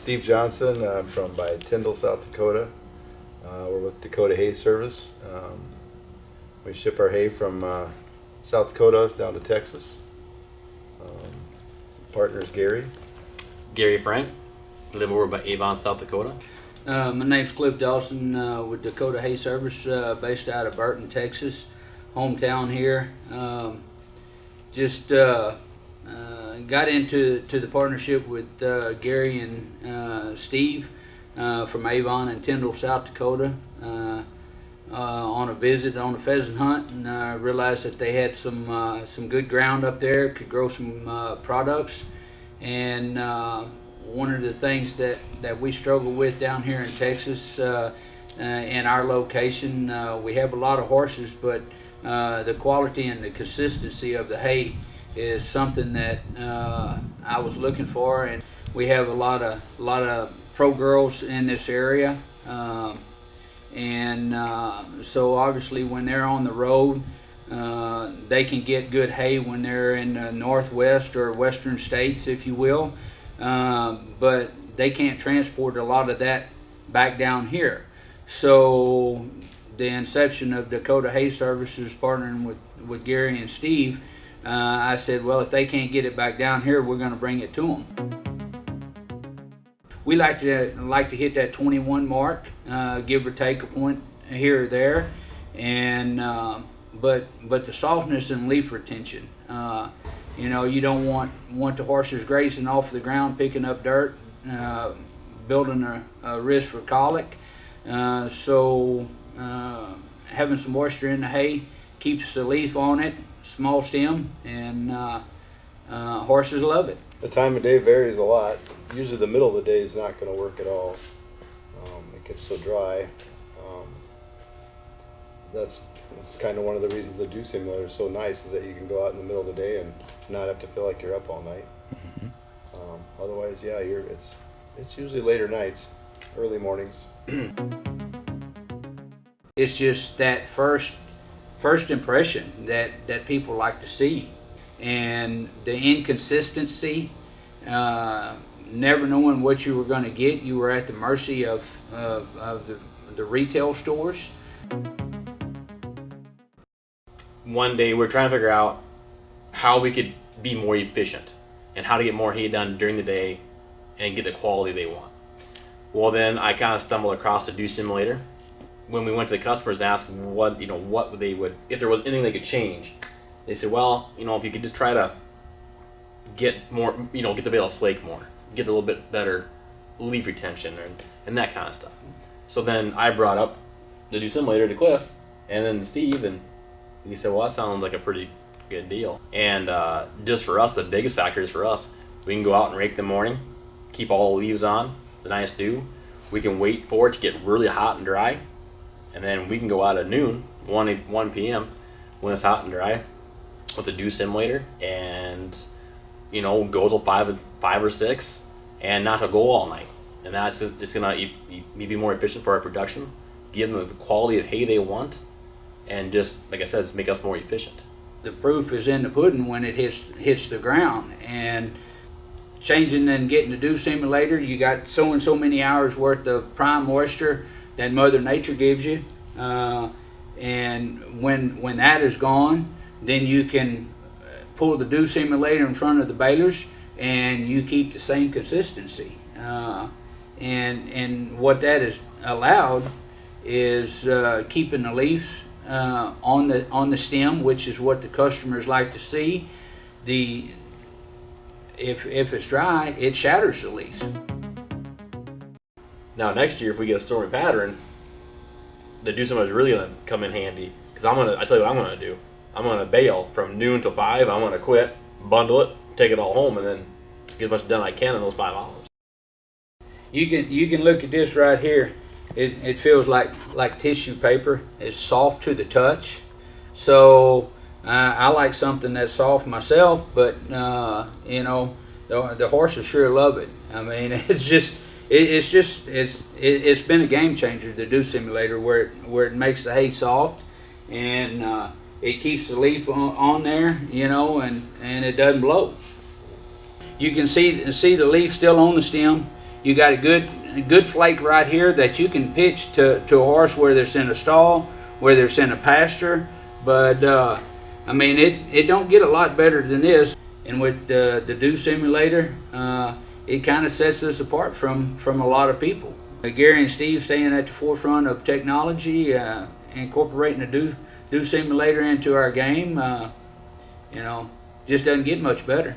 Steve Johnson. I'm from by Tyndall, South Dakota. We're with Dakota Hay Service. We ship our hay from South Dakota down to Texas. Partner's Gary. Gary Frank. Live over by Avon, South Dakota. My name's Cliff Dawson with Dakota Hay Service, based out of Burton, Texas, hometown here. Got into the partnership with Gary and Steve from Avon and Tyndall, South Dakota, on a visit on a pheasant hunt, and realized that they had some good ground up there, could grow some products, and one of the things that we struggle with down here in Texas, in our location, we have a lot of horses, but the quality and the consistency of the hay is something that I was looking for. And we have a lot of pro girls in this area, so obviously when they're on the road, they can get good hay when they're in the northwest or western states, if you will. But they can't transport a lot of that back down here. So the inception of Dakota Hay Services, partnering with Gary and Steve, I said, well, if they can't get it back down here, we're going to bring it to them. We like to hit that 21 mark, give or take a point here or there, and but the softness and leaf retention. You don't want the horses grazing off the ground, picking up dirt, building a risk for colic. So having some moisture in the hay keeps the leaf on it, small stem, and horses love it. The time of day varies a lot. Usually the middle of the day is not going to work at all. It gets so dry. That's kind of one of the reasons the dew simulator is so nice, is that you can go out in the middle of the day and not have to feel like you're up all night. Mm-hmm. Otherwise, yeah, it's usually later nights, early mornings. It's just that first impression that people like to see, and the inconsistency, never knowing what you were going to get. You were at the mercy of the retail stores. One day we're trying to figure out how we could be more efficient and how to get more hay done during the day and get the quality they want. Well, then I kind of stumbled across the dew simulator. When we went to the customers and asked what they would, if there was anything they could change, they said, well, if you could just try to get more, get the bale to flake more, get a little bit better leaf retention and that kind of stuff. So then I brought up the dew simulator to Cliff and then Steve, and he said, well, that sounds like a pretty good deal. And just for us, the biggest factor is for us, we can go out and rake in the morning, keep all the leaves on, the nice dew. We can wait for it to get really hot and dry, and then we can go out at noon, 1 p.m. when it's hot and dry with the dew simulator, and go till 5 or 6 and not to go all night. And that's it's gonna be more efficient for our production, give them the quality of hay they want, and just like I said, make us more efficient. The proof is in the pudding when it hits the ground. And changing and getting the dew simulator, you got so and so many hours worth of prime moisture that Mother Nature gives you, and when that is gone, then you can pull the dew simulator in front of the balers and you keep the same consistency. And what that has allowed is keeping the leaves on the stem, which is what the customers like to see. If it's dry, it shatters the leaves. Now next year, if we get a stormy pattern, the dew simulator is really gonna come in handy, because I tell you what I'm gonna do. I'm gonna bale from noon till 5. I'm gonna quit, bundle it, take it all home, and then get as much done I can in those 5 hours. You can look at this right here. It feels like tissue paper. It's soft to the touch. So I like something that's soft myself, but the horses sure love it. I mean, it's been a game changer, the dew simulator, where it makes the hay soft, and it keeps the leaf on there, and it doesn't blow. You can see the leaf still on the stem. You got a good flake right here that you can pitch to a horse, whether it's in a stall, whether it's in a pasture. But I mean, it don't get a lot better than this. And with the Do Simulator, it kind of sets us apart from a lot of people. Gary and Steve staying at the forefront of technology, incorporating the Do Simulator into our game, you know, just doesn't get much better.